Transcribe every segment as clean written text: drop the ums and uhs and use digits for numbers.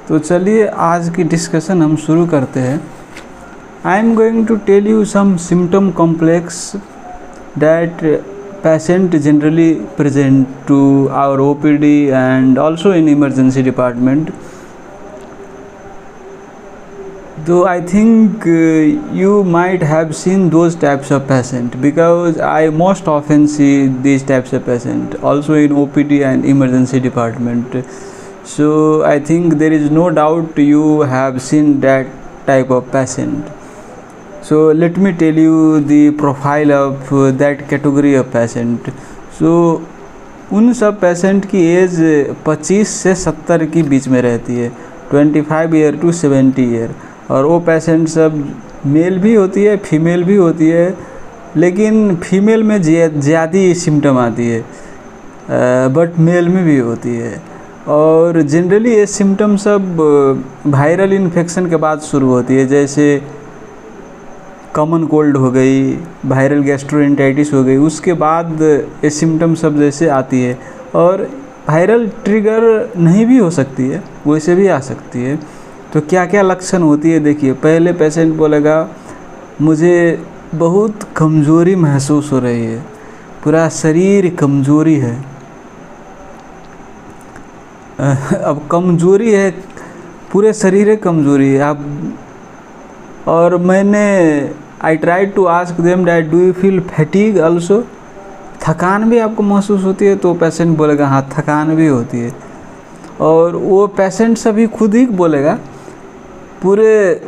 तो चलिए आज की डिस्कशन हम शुरू करते हैं। I am going to tell you some symptom complex that patient generally present to our OPD and also in emergency department. Though I think you might have seen those types of patient, because I most often see these types of patient also in OPD and emergency department. So I think there is no doubt you have seen that type of patient. So let me tell you the profile of that category of patient. So उन सब patient की as 25 से 70 की बीच में रहती है, 25 year to 70 year. और वो पेशेंट सब मेल भी होती है, फीमेल भी होती है, लेकिन फीमेल में ज़्यादा सिम्टम आती है, बट मेल में भी होती है। और जनरली ये सिम्टम सब वायरल इन्फेक्शन के बाद शुरू होती है, जैसे कॉमन कोल्ड हो गई, वायरल गैस्ट्रोएंटेरिटिस हो गई, उसके बाद ये सिम्टम सब जैसे आती है। और वायरल ट्रिगर नहीं भी हो सकती है, वैसे भी आ सकती है। तो क्या क्या लक्षण होती है देखिए। पहले पेशेंट बोलेगा मुझे बहुत कमज़ोरी महसूस हो रही है, पूरा शरीर कमज़ोरी है। अब कमज़ोरी है, पूरे शरीर है कमज़ोरी है। आप और मैंने I try to ask them that do you feel fatigue also, थकान भी आपको महसूस होती है? तो पेशेंट बोलेगा हाँ थकान भी होती है। और वो पेशेंट सभी खुद ही बोलेगा पूरे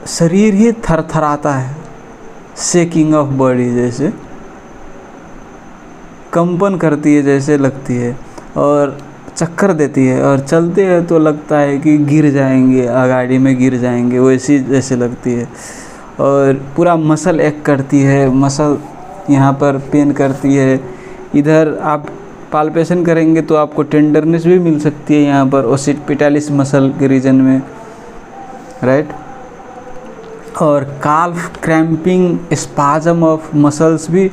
शरीर ही थरथराता है, शेकिंग ऑफ बॉडी, जैसे कंपन करती है जैसे लगती है, और चक्कर देती है, और चलते हैं तो लगता है कि गिर जाएंगे, गाड़ी में गिर जाएंगे, वैसी जैसे लगती है। और पूरा मसल एक करती है, मसल यहाँ पर पेन करती है। इधर आप पाल्पेशन करेंगे तो आपको टेंडरनेस भी मिल सकती है यहाँ पर ओसिपिटालिस मसल के रीजन में, राइट। और काल्फ क्रैम्पिंग, स्पाजम ऑफ मसल्स भी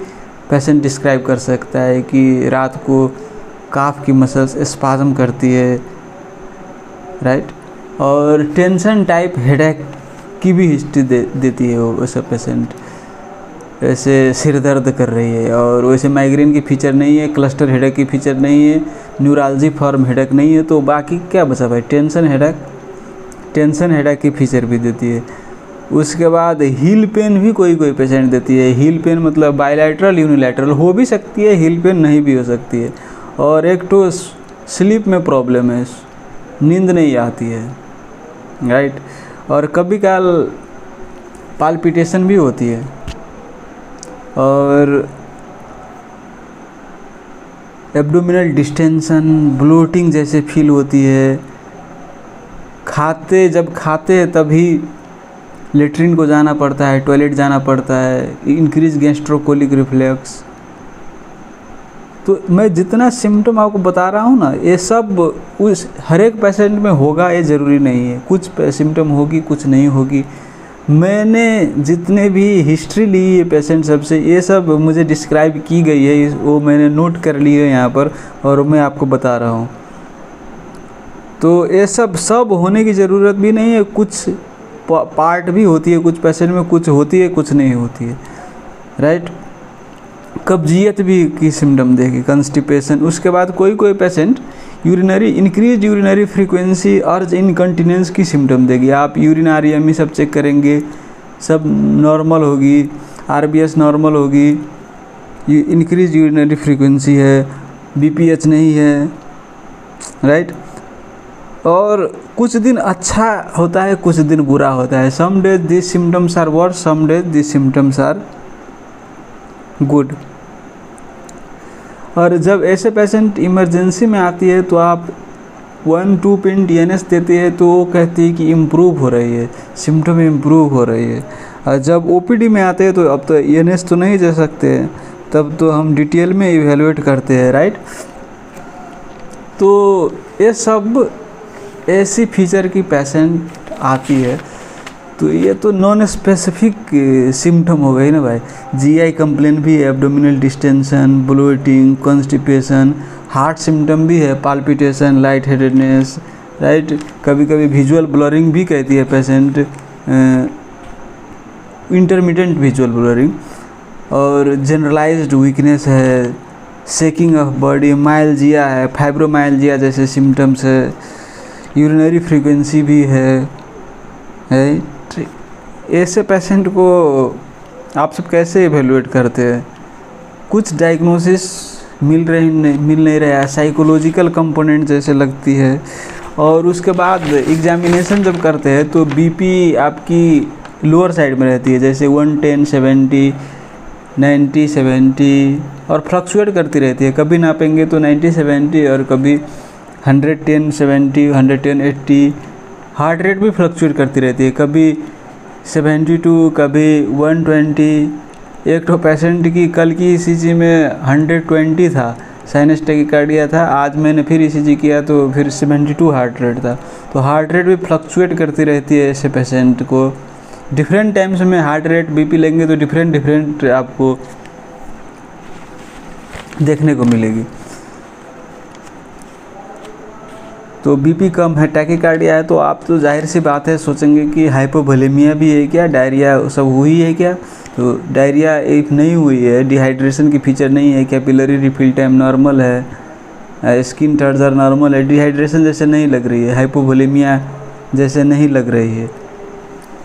पेशेंट डिस्क्राइब कर सकता है कि रात को काफ की मसल्स स्पाजम करती है, राइट। और टेंशन टाइप हेडेक की भी हिस्ट्री देती है वो सब पेशेंट, ऐसे सिर दर्द कर रही है। और वैसे माइग्रेन की फीचर नहीं है, क्लस्टर हेडेक की फीचर नहीं है, न्यूरालजी फॉर्म हेडेक नहीं है, तो बाकी क्या बचा भाई? टेंशन हेडेक की फीचर भी देती है। उसके बाद हील पेन भी कोई कोई पेशेंट देती है। हील पेन मतलब बायलैटरल यूनिलैटरल हो भी सकती है, हील पेन नहीं भी हो सकती है। और एक तो स्लीप में प्रॉब्लम है, नींद नहीं आती है, राइट। और कभी काल पाल्पिटेशन भी होती है, और एब्डोमिनल डिस्टेंशन, ब्लोटिंग जैसे फील होती है। जब खाते हैं तभी लेटरिन को जाना पड़ता है, टॉयलेट जाना पड़ता है, इंक्रीज गैस्ट्रोकोलिक रिफ्लेक्स। तो मैं जितना सिम्टम आपको बता रहा हूँ ना, ये सब उस हर एक पेशेंट में होगा ये ज़रूरी नहीं है। कुछ सिम्टम होगी, कुछ नहीं होगी। मैंने जितने भी हिस्ट्री ली है पेशेंट सबसे, ये सब मुझे डिस्क्राइब की गई है, वो मैंने नोट कर ली है यहाँ पर, और मैं आपको बता रहा हूँ। तो ये सब होने की ज़रूरत भी नहीं है। कुछ पार्ट भी होती है कुछ पेशेंट में, कुछ होती है कुछ नहीं होती है, राइट। कब्जियत भी की सिम्टम देगी, कंस्टिपेशन। उसके बाद कोई पेशेंट इंक्रीज यूरिनरी फ्रीक्वेंसी, अर्ज इनकंटिनेंस की सिम्टम देगी। आप यूरिनारियमी सब चेक करेंगे, सब नॉर्मल होगी, आरबीएस नॉर्मल होगी, इंक्रीज यूरिनरी फ्रीक्वेंसी है, बीपीएच नहीं है, राइट। और कुछ दिन अच्छा होता है, कुछ दिन बुरा होता है। Some days this symptoms are worse, some days this symptoms are good. और जब ऐसे पेशेंट इमरजेंसी में आती है तो आप 1-2 पिन डीएनएस देते हैं, तो वो कहती है कि इम्प्रूव हो रही है, सिम्टम इम्प्रूव हो रही है। और जब ओपीडी में आते हैं तो अब तो ईएनएस तो नहीं दे सकते हैं, तब तो हम डिटेल में इवेलुएट करते हैं, राइट। तो ये सब ऐसी फीचर की पेशेंट आती है, तो ये तो नॉन स्पेसिफिक सिम्टम हो गई ना भाई। जीआई कंप्लेन भी है, abdominal distension, bloating, constipation. Heart symptom भी है, पाल्पिटेशन, लाइट हेडेडनेस, राइट। कभी कभी विजुअल ब्लरिंग भी कहती है पेशेंट, इंटरमिटेंट विजुअल ब्लरिंग। और जनरलाइज्ड वीकनेस है, शेकिंग ऑफ बॉडी, माइल्जिया है, फाइब्रोमाइल्जिया जैसे सिम्टम्स है, यूरिनरी फ्रीक्वेंसी भी है। ऐसे पेशेंट को आप सब कैसे इवेलुएट करते हैं? कुछ डायग्नोसिस मिल नहीं रहा है, साइकोलॉजिकल कंपोनेंट जैसे लगती है। और उसके बाद एग्जामिनेशन जब करते हैं तो बीपी आपकी लोअर साइड में रहती है, जैसे 110, 70, 90, 70 और फ्लक्चुएट करती रहती है। कभी नापेंगे तो 90, 70 और कभी 110, 70, 110, 80। हार्ट रेट भी फ्लक्चुएट करती रहती है, कभी 72, कभी 120। एक तो पेशेंट की कल की ईसीजी में 120 था, साइनस टैकीकार्डिया था। आज मैंने फिर ईसीजी किया तो फिर 72 हार्ट रेट था। तो हार्ट रेट भी फ्लक्चुएट करती रहती है ऐसे पेशेंट को। डिफरेंट टाइम्स में हार्ट रेट बीपी लेंगे तो डिफरेंट आपको देखने को मिलेगी। तो बीपी कम है, टैकीकार्डिया है, तो आप तो जाहिर सी बात है सोचेंगे कि हाइपोवोलेमिया भी है क्या, डायरिया सब हुई है क्या? तो डायरिया एक नहीं हुई है, डिहाइड्रेशन की फीचर नहीं है, कैपिलरी रिफिल टाइम नॉर्मल है, स्किन टर्जर नॉर्मल है, डिहाइड्रेशन जैसे नहीं लग रही है, हाइपोवोलेमिया जैसे नहीं लग रही है।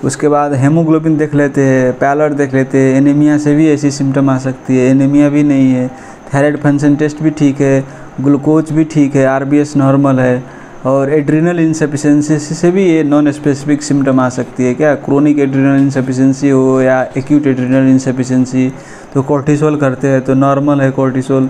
उसके बाद हेमोग्लोबिन देख लेते हैं, पैलर देख लेते हैं, एनीमिया से भी ऐसी सिम्टम आ सकती है, एनीमिया भी नहीं है। थायराइड फंक्शन टेस्ट भी ठीक है, ग्लूकोज भी ठीक है, आरबीएस नॉर्मल है। और एड्रिनल इनसफिशिएंसी से भी ये नॉन स्पेसिफिक सिम्टम आ सकती है क्या, क्रोनिक एड्रिनल इनसफिशिएंसी हो या एक्यूट एड्रिनल इनसफिशिएंसी। तो कोर्टिसोल करते हैं तो नॉर्मल है कोर्टिसोल।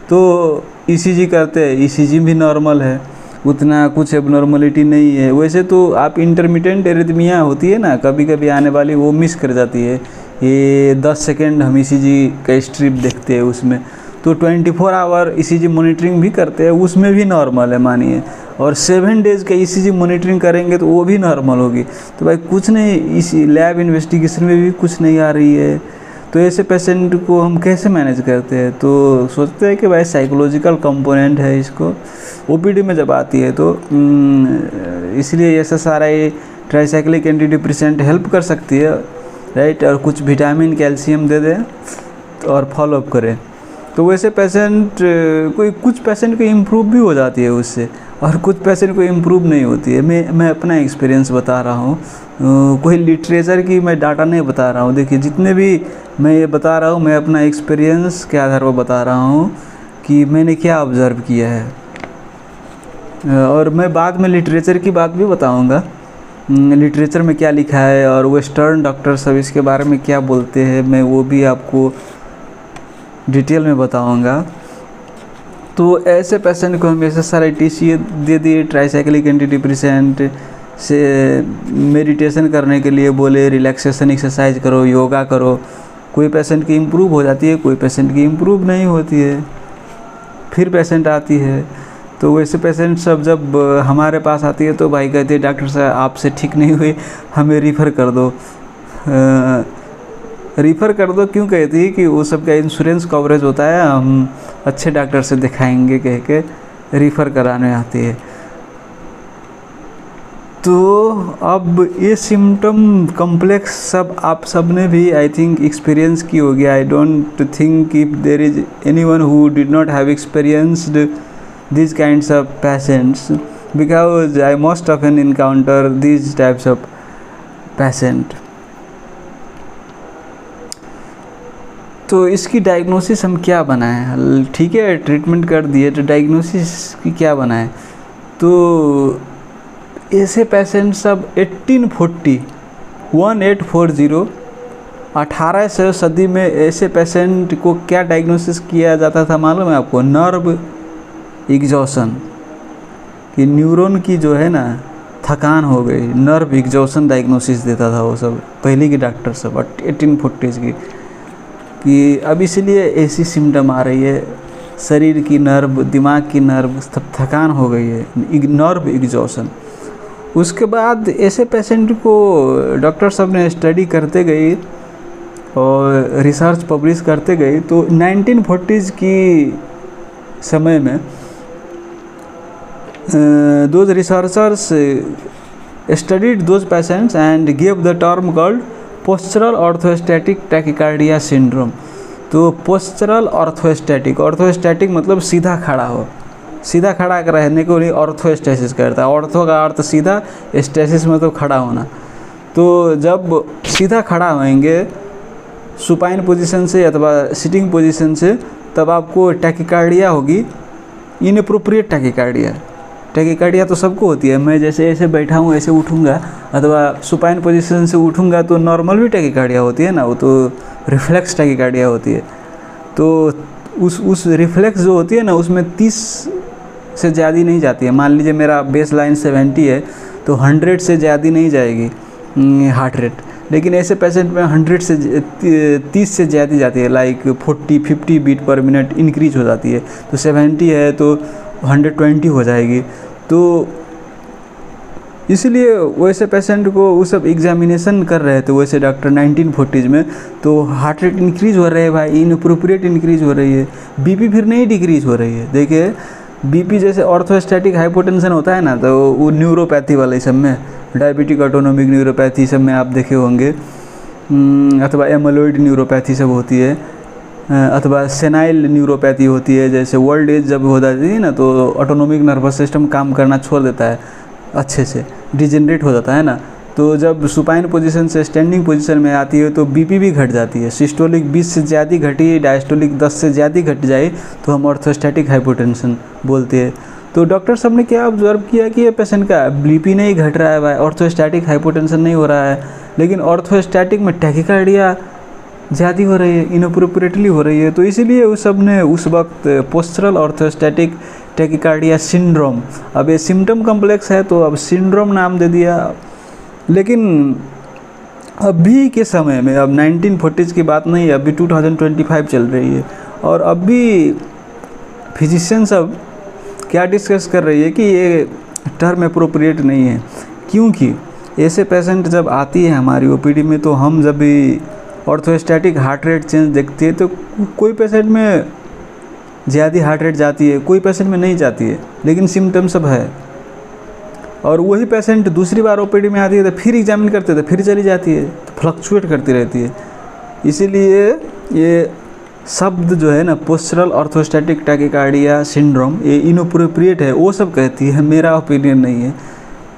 तो ईसीजी करते हैं, ईसीजी भी नॉर्मल है, उतना कुछ एबनॉर्मलिटी नहीं है। वैसे तो आप इंटरमिटेंट एरिथमिया होती है ना कभी कभी आने वाली, वो मिस कर जाती है। ये 10 सेकेंड हम ईसीजी का स्ट्रिप देखते हैं उसमें, तो 24 आवर ईसीजी मॉनिटरिंग भी करते हैं, उसमें भी नॉर्मल है मानिए। और 7 डेज़ का ईसीजी मॉनिटरिंग करेंगे तो वो भी नॉर्मल होगी। तो भाई कुछ नहीं, इसी लैब इन्वेस्टिगेशन में भी कुछ नहीं आ रही है। तो ऐसे पेशेंट को हम कैसे मैनेज करते हैं? तो सोचते हैं कि भाई साइकोलॉजिकल कंपोनेंट है इसको। ओपीडी में जब आती है तो इसलिए SSRI tricyclic anti depressant help कर सकती है, राइट। और कुछ विटामिन कैल्शियम दे दें और फॉलोअप करें। तो वैसे पेशेंट कुछ पेशेंट को इम्प्रूव भी हो जाती है उससे, और कुछ पेशेंट को इम्प्रूव नहीं होती है। मैं अपना एक्सपीरियंस बता रहा हूँ, कोई लिटरेचर की मैं डाटा नहीं बता रहा हूँ। देखिए जितने भी मैं ये बता रहा हूँ, मैं अपना एक्सपीरियंस के आधार पर बता रहा हूँ कि मैंने क्या ऑब्ज़र्व किया है। और मैं बाद में लिटरेचर की बात भी बताऊँगा, लिटरेचर में क्या लिखा है और वेस्टर्न डॉक्टर सब इसके बारे में क्या बोलते हैं, मैं वो भी आपको डिटेल में बताऊँगा। तो ऐसे पेशेंट को हम SSRI TCA दे दिए, ट्राइसाइक्लिक एंटी डिप्रेसेंट से मेडिटेशन करने के लिए बोले, रिलैक्सेशन एक्सरसाइज करो, योगा करो। कोई पेशेंट की इम्प्रूव हो जाती है, कोई पेशेंट की इम्प्रूव नहीं होती है, फिर पेशेंट आती है। तो वैसे पेशेंट सब जब हमारे पास आती है तो भाई कहते हैं डॉक्टर साहब आपसे ठीक नहीं हुई, हमें रिफ़र कर दो। रिफ़र कर दो क्यों कहती है कि वो सब का इंश्योरेंस कवरेज होता है, हम अच्छे डॉक्टर से दिखाएंगे कह के रिफ़र कराने आती है। तो अब ये सिम्टम कम्प्लेक्स सब आप सब ने भी आई थिंक एक्सपीरियंस की होगी। I don't think if there is anyone who did not have experienced these kinds of patients, because I most often encounter these types of patient. तो इसकी डायग्नोसिस हम क्या बनाएं? ठीक है ट्रीटमेंट कर दिए, तो डायग्नोसिस की क्या बनाएं? तो ऐसे पेशेंट सब 1840 1800 सदी में ऐसे पेशेंट को क्या डायग्नोसिस किया जाता था मालूम है आपको? नर्व एग्जॉशन, कि न्यूरॉन की जो है ना थकान हो गई, नर्व एग्जॉशन डायग्नोसिस देता था वो सब पहले के डॉक्टर सब 1840s की। कि अब इसलिए ऐसी सिम्टम आ रही है, शरीर की नर्व, दिमाग की नर्व सब थकान हो गई है, नर्व एग्जॉशन। उसके बाद ऐसे पेशेंट को डॉक्टर सब ने स्टडी करते गए और रिसर्च पब्लिश करते गए। तो 1940s की समय में those researchers studied those patients and gave the term called postural orthostatic tachycardia syndrome। तो पोस्चरल ऑर्थोस्टैटिक मतलब सीधा खड़ा हो, सीधा खड़ा रहने को नहीं ऑर्थोस्टेसिस करता है। ऑर्थो का अर्थ सीधा, स्टेसिस मतलब खड़ा होना। तो जब सीधा खड़ा होएंगे सुपाइन पोजीशन से अथवा सिटिंग पोजीशन से, तब आपको टैकिकार्डिया होगी, इनअप्रोप्रिएट टैकिकार्डिया तो सबको होती है। मैं जैसे ऐसे बैठा हूँ ऐसे उठूँगा अथवा सुपाइन पोजीशन से उठूँगा तो नॉर्मल भी टैकिकार्डिया होती है ना, वो तो रिफ्लेक्स टैकिकार्डिया होती है। तो उस रिफ्लेक्स जो होती है ना उसमें 30 से ज़्यादा नहीं जाती है। मान लीजिए मेरा बेस लाइन 70 है तो 100 से ज़्यादा नहीं जाएगी हार्ट रेट, लेकिन ऐसे पेशेंट में 100 से 30 से ज़्यादा जाती है, like 40-50 beat per minute increase हो जाती है। तो 70 है तो 120 हो जाएगी। तो इसलिए वैसे पेशेंट को वो सब एग्जामिनेशन कर रहे थे वैसे डॉक्टर 1940s में, तो हार्ट रेट इंक्रीज हो रहा है भाई, इनअप्रोप्रिएट इंक्रीज हो रही है, बीपी फिर नहीं डिक्रीज हो रही है। देखिए बीपी जैसे ऑर्थोस्टैटिक हाइपोटेंशन होता है ना, तो वो न्यूरोपैथी वाले सब में, डायबिटिक ऑटोनोमिक न्यूरोपैथी सब में आप देखे होंगे, अथवा एमोलॉइड न्यूरोपैथी सब होती है, अथवा सेनाइल न्यूरोपैथी होती है। जैसे ओल्ड एज जब हो जाती है ना तो ऑटोनोमिक नर्वस सिस्टम काम करना छोड़ देता है, अच्छे से डिजेनरेट हो जाता है ना। तो जब सुपाइन पोजीशन से स्टैंडिंग पोजीशन में आती है तो बीपी भी घट जाती है। सिस्टोलिक 20 से ज़्यादा घटी, डायस्टोलिक 10 से ज़्यादा घट जाए तो हम ऑर्थोस्टैटिक हाइपोटेंशन बोलते हैं। तो डॉक्टर साहब ने क्या ऑब्जर्व किया कि ये पेशेंट का बीपी नहीं घट रहा है भाई, ऑर्थोस्टैटिक हाइपोटेंशन नहीं हो रहा है, लेकिन ऑर्थोस्टैटिक में टैकिकार्डिया ज़्यादा हो रही है, इनअप्रोप्रिएटली हो रही है। तो इसीलिए उस सब ने उस वक्त पोस्चरल ऑर्थोस्टैटिक टैकिकार्डिया सिंड्रोम, अब ये सिम्टम कम्प्लेक्स है तो अब सिंड्रोम नाम दे दिया। लेकिन अभी के समय में, अब 1940s की बात नहीं है, अभी 2025 चल रही है और अभी फिजिशियन सब क्या डिस्कस कर रही है कि ये टर्म अप्रोप्रिएट नहीं है। क्योंकि ऐसे पेशेंट जब आती है हमारी ओपीडी में तो हम जब भी ऑर्थोस्टैटिक हार्ट रेट चेंज देखते हैं तो कोई पेशेंट में ज़्यादा हार्ट रेट जाती है, कोई पेशेंट में नहीं जाती है, लेकिन सिम्टम सब है। और वही पेशेंट दूसरी बार ओपीडी में आती है तो फिर एग्जामिन करते तो फिर चली जाती है, तो फ्लक्चुएट करती रहती है। इसीलिए ये शब्द जो है ना पोस्चरल ऑर्थोस्टैटिक टैकिकार्डिया सिंड्रोम, ये इनअप्रोप्रिएट है वो सब कहती है, मेरा ओपिनियन नहीं है।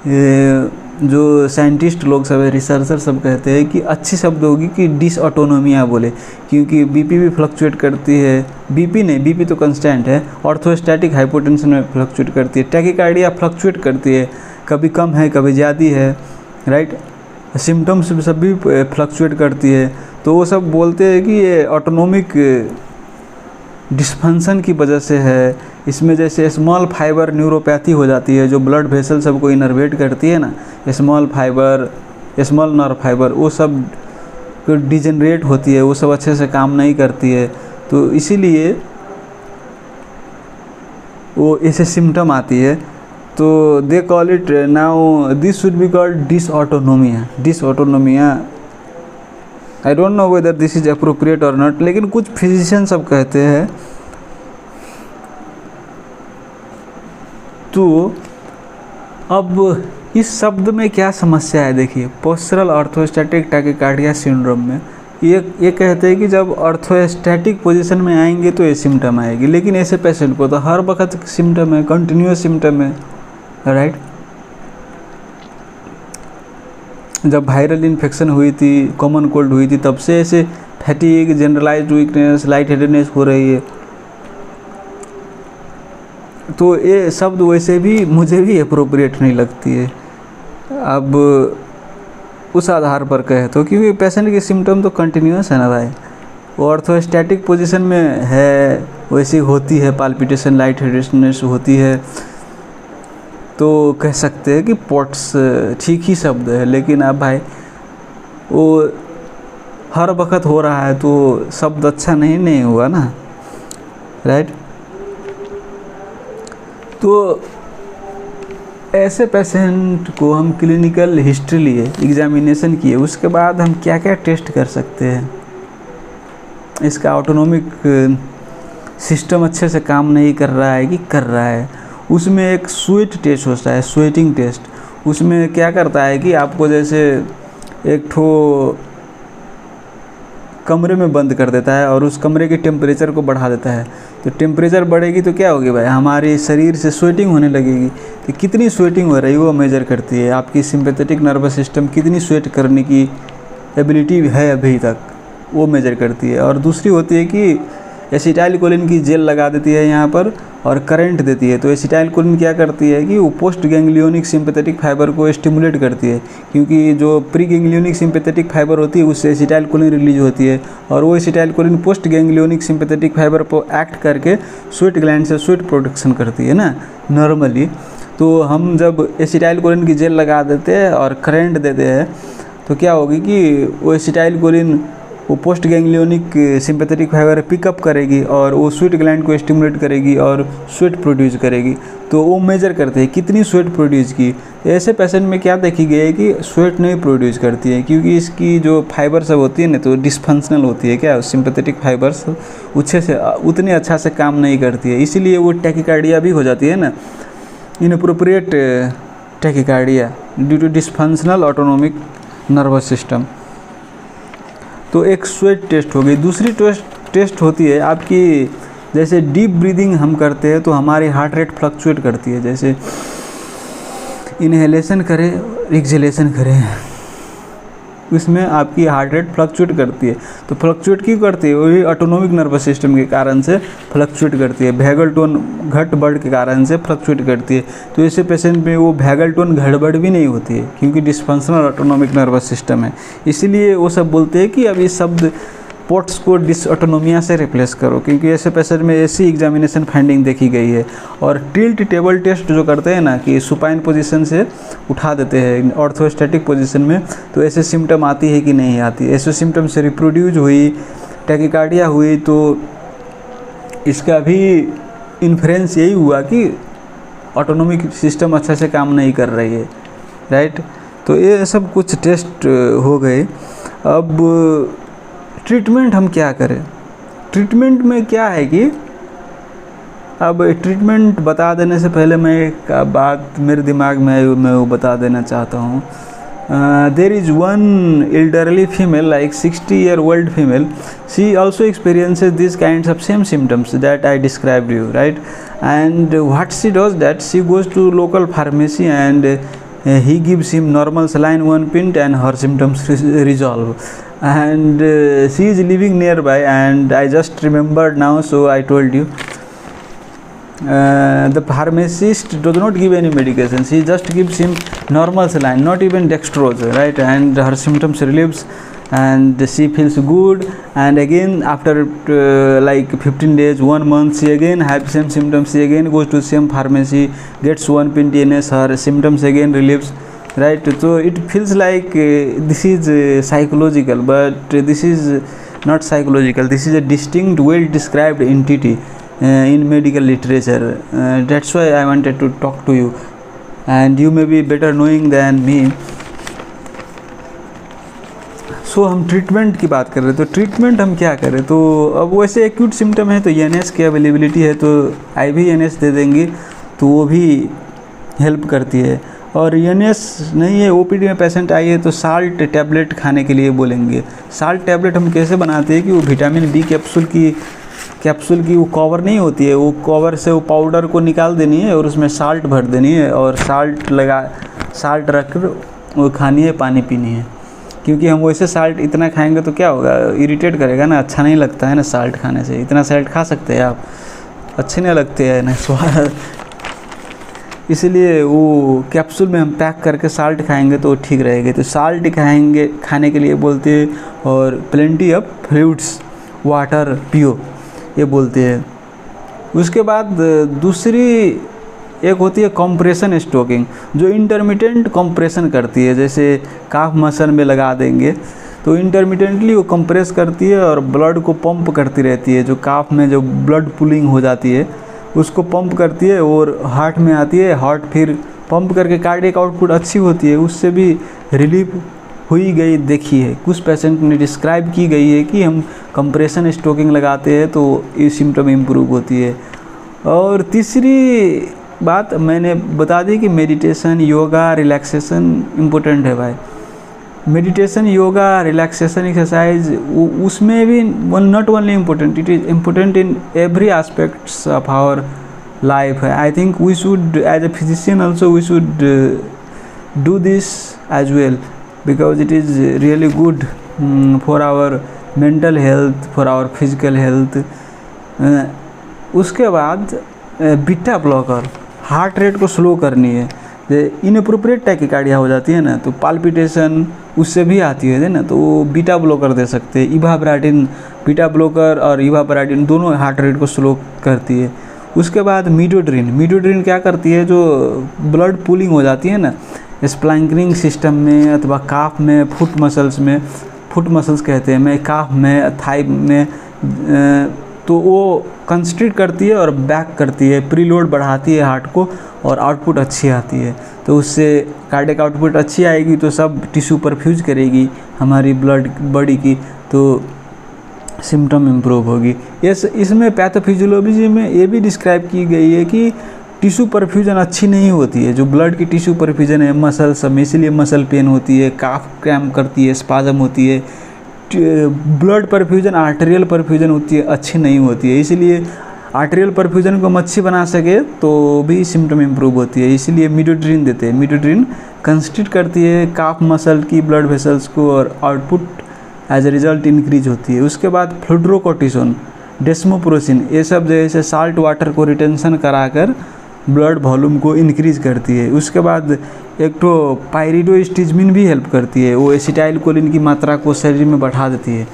ये जो साइंटिस्ट लोग सब है, रिसर्चर सब कहते हैं कि अच्छी शब्द होगी कि डिसऑटोनोमिया बोले, क्योंकि बीपी भी फ्लक्चुएट करती है। बीपी नहीं, बीपी तो कांस्टेंट है, ऑर्थोस्टैटिक हाइपोटेंशन में फ्लक्चुएट करती है, टैकिकार्डिया फ्लक्चुएट करती है, कभी कम है कभी ज़्यादा है, राइट। सिम्टम्स सब भी फ्लक्चुएट करती है। तो वो सब बोलते हैं कि ये ऑटोनोमिक डिस्फंक्शन की वजह से है। इसमें जैसे स्मॉल फाइबर न्यूरोपैथी हो जाती है, जो ब्लड वेसल सबको इनर्वेट करती है ना, small fibre, small nerve fibre, वो सब डिजेनरेट होती है, वो सब अच्छे से काम नहीं करती है। तो इसीलिए वो ऐसे सिम्टम आती है। तो they call it now, this should be called dysautonomia. I don't know whether this is appropriate or not, लेकिन कुछ फिजिशियन सब कहते हैं। तो अब इस शब्द में क्या समस्या है, देखिए पोस्चरल ऑर्थोस्टैटिक टैकिकार्डिया सिंड्रोम में ये कहते हैं कि जब ऑर्थोस्टैटिक पोजीशन में आएंगे तो ये सिम्टम आएगी, लेकिन ऐसे पेशेंट को तो हर वक्त सिम्टम है, कंटिन्यूस सिम्टम है, राइट। जब वायरल इन्फेक्शन हुई थी, कॉमन कोल्ड हुई थी, तब से ऐसे fatigue, generalised weakness, light headedness हो रही है। तो ये शब्द वैसे भी मुझे भी अप्रोप्रिएट नहीं लगती है अब उस आधार पर कहे तो, क्योंकि पेशेंट की सिम्टम तो कंटिन्यूस है ना भाई। ऑर्थोस्टैटिक पोजीशन में है वैसी होती है, पाल्पिटेशन, लाइट हेडेडनेस होती है, तो कह सकते हैं कि पोट्स ठीक ही शब्द है। लेकिन अब भाई वो हर वक्त हो रहा है तो शब्द अच्छा नहीं हुआ ना, राइट। तो ऐसे पेशेंट को हम क्लिनिकल हिस्ट्री लिए, एग्जामिनेशन किए, उसके बाद हम क्या क्या टेस्ट कर सकते हैं। इसका ऑटोनोमिक सिस्टम अच्छे से काम नहीं कर रहा है कि कर रहा है, उसमें एक स्वेट टेस्ट होता है, स्वेटिंग टेस्ट। उसमें क्या करता है कि आपको जैसे एक ठो कमरे में बंद कर देता है और उस कमरे के टेम्परेचर को बढ़ा देता है। तो टेम्परेचर बढ़ेगी तो क्या होगी भाई, हमारे शरीर से स्वेटिंग होने लगेगी। तो कितनी स्वेटिंग हो रही है वो मेजर करती है, आपकी सिंपैथेटिक नर्वस सिस्टम कितनी स्वेट करने की एबिलिटी है अभी तक, वो मेजर करती है। और दूसरी होती है कि एसिटाइलकोलिन की जेल लगा देती है यहाँ पर और करंट देती है। तो एसिटाइलकोलिन क्या करती है कि वो पोस्ट गैंग्लियोनिक सिंपैथेटिक फाइबर को स्टिमुलेट करती है, क्योंकि जो प्री गैंग्लियोनिक सिंपैथेटिक फाइबर होती है उससे एसिटाइलकोलिन रिलीज होती है और वो acetylcholine post ganglionic sympathetic fibre पर एक्ट करके स्वेट ग्लैंड से स्वेट प्रोडक्शन करती है ना नॉर्मली। तो हम जब एसिटाइलकोलिन की जेल लगा देते हैं और करंट देते हैं तो क्या होगी कि वो एसिटाइलकोलिन वो post ganglionic sympathetic fibre pickup करेगी और वो स्वेट ग्लैंड को स्टिमुलेट करेगी और स्वेट प्रोड्यूस करेगी। तो वो मेजर करते हैं कितनी स्वेट प्रोड्यूस की। ऐसे पेशेंट में क्या देखी गई है कि स्वेट नहीं प्रोड्यूस करती है, क्योंकि इसकी जो फाइबर सब होती है ना तो डिसफंक्शनल होती है, क्या सिंपैथेटिक फाइबर्स उतने अच्छा से काम नहीं करती है, इसीलिए वो टैकीकार्डिया भी हो जाती है ना, inappropriate tachycardia due to dysfunctional autonomic nervous system. तो एक स्वेट टेस्ट हो गई। दूसरी टेस्ट होती है आपकी, जैसे डीप ब्रीदिंग हम करते हैं तो हमारी हार्ट रेट फ्लक्चुएट करती है, जैसे इनहेलेशन करें एक्सहेलेशन करें उसमें आपकी हार्ट रेट फ्लक्चुएट करती है। तो फ्लक्चुएट क्यों करती है, वही ऑटोनोमिक नर्वस सिस्टम के कारण से फ्लक्चुएट करती है, वैगल टोन घट बढ़ के कारण से फ्लक्चुएट करती है। तो ऐसे पेशेंट में वो वैगल टोन गड़बड़ भी नहीं होती है, क्योंकि डिसफंक्शनल ऑटोनोमिक नर्वस सिस्टम है। इसीलिए वो सब बोलते हैं कि अब इस शब्द पोट्स को डिसऑटोनोमिया से रिप्लेस करो, क्योंकि ऐसे पेशेंट में ऐसी एग्जामिनेशन फाइंडिंग देखी गई है। और टिल्ट टेबल टेस्ट जो करते हैं ना कि सुपाइन पोजीशन से उठा देते हैं ऑर्थोस्टैटिक पोजीशन में, तो ऐसे सिम्टम आती है कि नहीं आती। ऐसे सिम्टम से रिप्रोड्यूस हुई, टैकीकार्डिया हुई, तो इसका भी इन्फ्रेंस यही हुआ कि ऑटोनोमिक सिस्टम अच्छा से काम नहीं कर रही है, राइट। तो ये सब कुछ टेस्ट हो गए। अब ट्रीटमेंट हम क्या करें। ट्रीटमेंट में क्या है कि अब ट्रीटमेंट बता देने से पहले मैं एक बात मेरे दिमाग में आई, मैं वो बता देना चाहता हूँ। There is one elderly female like 60-year-old female, she also experiences these kinds of same symptoms that I described you, right? And what she does that she goes to local pharmacy and he gives him normal saline 1 pint and her symptoms resolve. And she is living nearby, and I just remembered now, so I told you. The pharmacist does not give any medication, she just gives him normal saline, not even dextrose, right? And her symptoms relieves and she feels good, and again after like 15 days, 1 month, she again have same symptoms, she again goes to same pharmacy, gets 1 pint NS, her symptoms again relieves, right? So it feels like this is psychological, but this is not psychological, this is a distinct, well described entity in medical literature. That's why I wanted to talk to you, and you may be better knowing than me. सो हम treatment की बात कर रहे हैं, तो treatment हम क्या करें। तो अब वैसे एक्यूट सिम्टम है तो ENS की अवेलेबिलिटी है, तो IV ENS दे देंगे, तो वो भी हेल्प करती है। और ENS नहीं है, OPD में पेशेंट आई है तो साल्ट टैबलेट खाने के लिए बोलेंगे। साल्ट टैबलेट हम कैसे बनाते हैं कि वो विटामिन B कैप्सूल की वो कवर नहीं होती है, वो कवर से वो पाउडर को निकाल देनी है और उसमें साल्ट भर देनी है और साल्ट रख कर वो खानी है, पानी पीनी है। क्योंकि हम वैसे साल्ट इतना खाएंगे तो क्या होगा, इरिटेट करेगा ना, अच्छा नहीं लगता है ना साल्ट खाने से। इतना साल्ट खा सकते हैं आप, अच्छे नहीं लगते हैं ना स्वाद, इसलिए वो कैप्सूल में हम पैक करके साल्ट खाएंगे तो ठीक रहेगा। तो साल्ट खाएंगे खाने के लिए बोलते हैं, और प्लेंटी ऑफ फ्रूट्स वाटर पियो ये बोलते हैं। उसके बाद दूसरी एक होती है कंप्रेशन स्टोकिंग, जो इंटरमिटेंट कंप्रेशन करती है, जैसे काफ मसल में लगा देंगे तो इंटरमिटेंटली वो कंप्रेस करती है और ब्लड को पंप करती रहती है। जो काफ में जो ब्लड पुलिंग हो जाती है उसको पंप करती है और हार्ट में आती है, हार्ट फिर पंप करके कार्डियक आउटपुट अच्छी होती है, उससे भी रिलीफ हुई गई देखी है। कुछ पेशेंट ने डिस्क्राइब की गई है कि हम कंप्रेशन स्टोकिंग लगाते हैं तो ये सिम्टम इम्प्रूव होती है। और तीसरी बात मैंने बता दी कि मेडिटेशन, योगा, रिलैक्सेशन इम्पोर्टेंट है भाई। मेडिटेशन, योगा, रिलैक्सेशन एक्सरसाइज उसमें भी not only important, it is important in every aspects of our life है। I think we should as a physician also we should do this as well because it is really good for our mental health, for our physical health. उसके बाद beta blocker, heart rate को slow करनी है। Inappropriate tachycardia हो जाती है ना, तो पाल्पिटेशन उससे भी आती है ना, तो वो बीटा ब्लॉकर दे सकते हैं। इवाब्राडिन, बीटा ब्लॉकर और इवाब्राडिन दोनों हार्ट रेट को स्लो करती है। उसके बाद मीडोड्रिन, मीडोड्रिन क्या करती है, जो ब्लड पूलिंग हो जाती है ना स्प्लैंकनिंग सिस्टम में अथवा काफ में, फुट मसल्स में, फुट मसल्स कहते हैं, मैं काफ में, थाई में, तो वो कंस्ट्रिक्ट करती है और बैक करती है, प्रीलोड बढ़ाती है हार्ट को और आउटपुट अच्छी आती है। तो उससे कार्डियक आउटपुट अच्छी आएगी तो सब टिश्यू परफ्यूज करेगी हमारी ब्लड बॉडी की, तो सिम्टम इम्प्रूव होगी। इसमें पैथोफिजियोलॉजी में ये भी डिस्क्राइब की गई है कि टिश्यू परफ्यूजन अच्छी नहीं होती है, जो ब्लड की टिश्यू परफ्यूजन है मसल सब में, इसीलिए मसल पेन होती है, काफ क्रैम्प करती है, स्पाजम होती है। ब्लड परफ्यूजन, आर्टेरियल परफ्यूजन होती है अच्छी नहीं होती है, इसीलिए आर्टेरियल परफ्यूजन को हम अच्छी बना सके तो भी सिम्टम इम्प्रूव होती है, इसीलिए मीडोड्रिन देते हैं। मीडोड्रिन कंस्ट्रिक्ट करती है काफ मसल की ब्लड वेसल्स को और output as a result increase होती है। उसके बाद फ्लूड्रोकोर्टिसोन, डेस्मोप्रोसिन, ये सब जैसे साल्ट वाटर को रिटेंशन कराकर ब्लड वॉल्यूम को इंक्रीज करती है। उसके बाद एक तो पायरिडोस्टिजमिन भी हेल्प करती है, वो एसिटाइल कोलिन की मात्रा को शरीर में बढ़ा देती है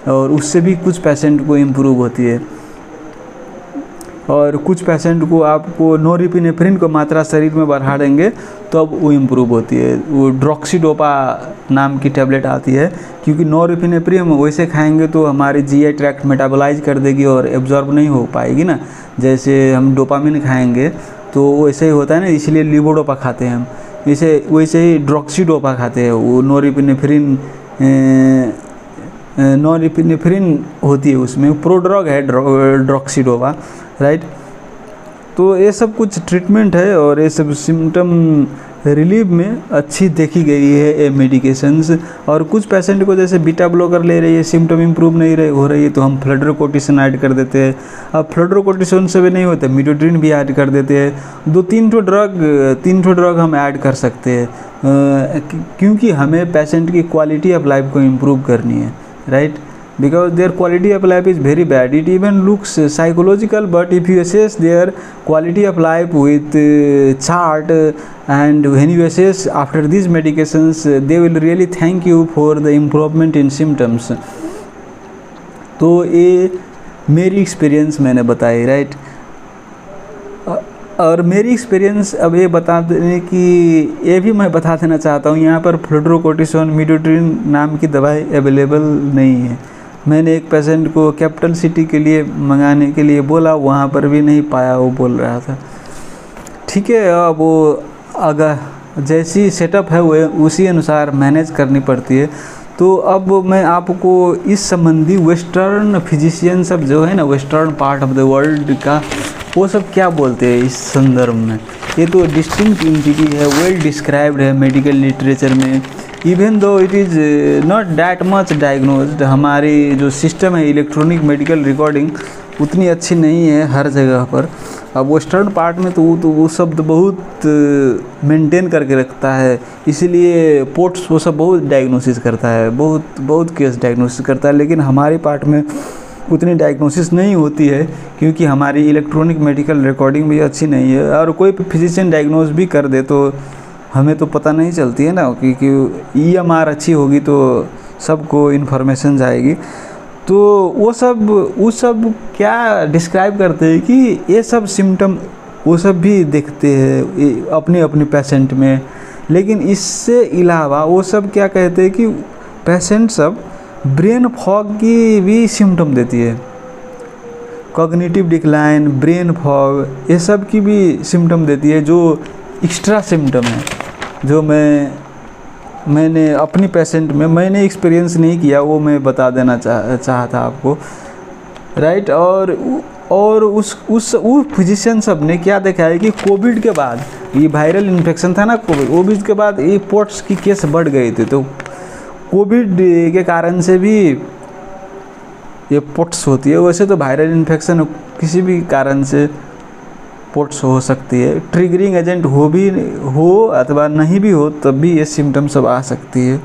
और उससे भी कुछ पेशेंट को इम्प्रूव होती है। और कुछ पेशेंट को आपको नोरिपिनेफ्रिन को मात्रा शरीर में बढ़ा देंगे तो अब वो इम्प्रूव होती है। वो ड्रॉक्सीडोपा नाम की टैबलेट आती है, क्योंकि नोरिपिनेफ्रिन हम वैसे खाएंगे तो हमारी जीआई ट्रैक्ट मेटाबोलाइज कर देगी और एब्जॉर्ब नहीं हो पाएगी ना, जैसे हम डोपामिन खाएंगे तो वैसे ही होता है ना, इसलिए लिवोडोपा खाते हैं हम, वैसे ही ड्रॉक्सीडोपा खाते हैं। वो नोरिपिनेफ्रिन होती है उसमें, प्रोड्रग है ड्रॉक्सीडोपा, राइट। तो ये सब कुछ ट्रीटमेंट है और ये सब सिम्टम रिलीव में अच्छी देखी गई है ये मेडिकेशंस। और कुछ पेशेंट को जैसे बीटा ब्लॉकर ले रही है, सिम्टम इम्प्रूव नहीं हो रही है, तो हम फ्लूड्रोकोर्टिसोन ऐड कर देते हैं। अब फ्लूड्रोकोर्टिसोन से भी नहीं होता, मीडोड्रिन भी ऐड कर देते हैं। तीन ड्रग हम ऐड कर सकते हैं, क्योंकि हमें पेशेंट की क्वालिटी ऑफ लाइफ को इम्प्रूव करनी है, right. Because their quality of life is very bad. It even looks psychological, but if you assess their quality of life with chart and when you assess after these medications, they will really thank you for the improvement in symptoms. तो ये मेरी experience मैंने बताई, right. और मेरी experience अब ये बता देने की ये भी मैं बता देना चाहता हूँ, यहाँ पर फ्लूड्रोकोर्टिसोन, मीडोड्रिन नाम की दवाई अवेलेबल नहीं है। मैंने एक पेशेंट को कैपिटल सिटी के लिए मंगाने के लिए बोला, वहाँ पर भी नहीं पाया, वो बोल रहा था। ठीक है, अब वो अगर जैसी सेटअप है वो उसी अनुसार मैनेज करनी पड़ती है। तो अब मैं आपको इस संबंधी वेस्टर्न फिजिशियन सब जो है ना, western part of the world का, वो सब क्या बोलते हैं इस संदर्भ में। ये तो डिस्टिंक्ट एंटिटी है, वेल डिस्क्राइब्ड है मेडिकल लिटरेचर में। Even though it is not that much diagnosed, हमारी जो सिस्टम है इलेक्ट्रॉनिक मेडिकल रिकॉर्डिंग उतनी अच्छी नहीं है हर जगह पर। अब वेस्टर्न पार्ट में तो वो शब्द बहुत मेंटेन करके रखता है, इसीलिए पोर्ट्स वो सब बहुत डायग्नोसिस करता है, बहुत केस डायग्नोसिस करता है। लेकिन हमारे पार्ट में उतनी डायग्नोसिस नहीं होती है, क्योंकि हमारी इलेक्ट्रॉनिक मेडिकल रिकॉर्डिंग भी अच्छी नहीं है। और कोई फिजिशियन डायग्नोज भी कर दे तो हमें तो पता नहीं चलती है ना, क्योंकि EMR अच्छी होगी तो सबको इन्फॉर्मेशन जाएगी। तो वो सब क्या डिस्क्राइब करते हैं कि ये सब सिम्टम वो सब भी देखते हैं अपने अपने पेशेंट में। लेकिन इससे अलावा वो सब क्या कहते हैं कि पेशेंट सब ब्रेन फॉग की भी सिम्टम देती है, कॉग्निटिव डिक्लाइन, ब्रेन फॉग, ये सब की भी सिम्टम देती है, जो एक्स्ट्रा सिम्टम है, जो मैंने अपनी पेशेंट में मैंने एक्सपीरियंस नहीं किया, वो मैं बता देना चाहता आपको, राइट। और और उस फिजिशियन सब ने क्या देखा है कि कोविड के बाद, ये वायरल इन्फेक्शन था ना कोविड के बाद ये पोट्स की केस बढ़ गए थे, तो कोविड के कारण से भी ये पोट्स होती है। वैसे तो वायरल इन्फेक्शन किसी भी कारण से पोट्स हो सकती है, ट्रिगरिंग एजेंट हो अथवा नहीं भी हो तब भी ये सिम्टम्स सब आ सकती है।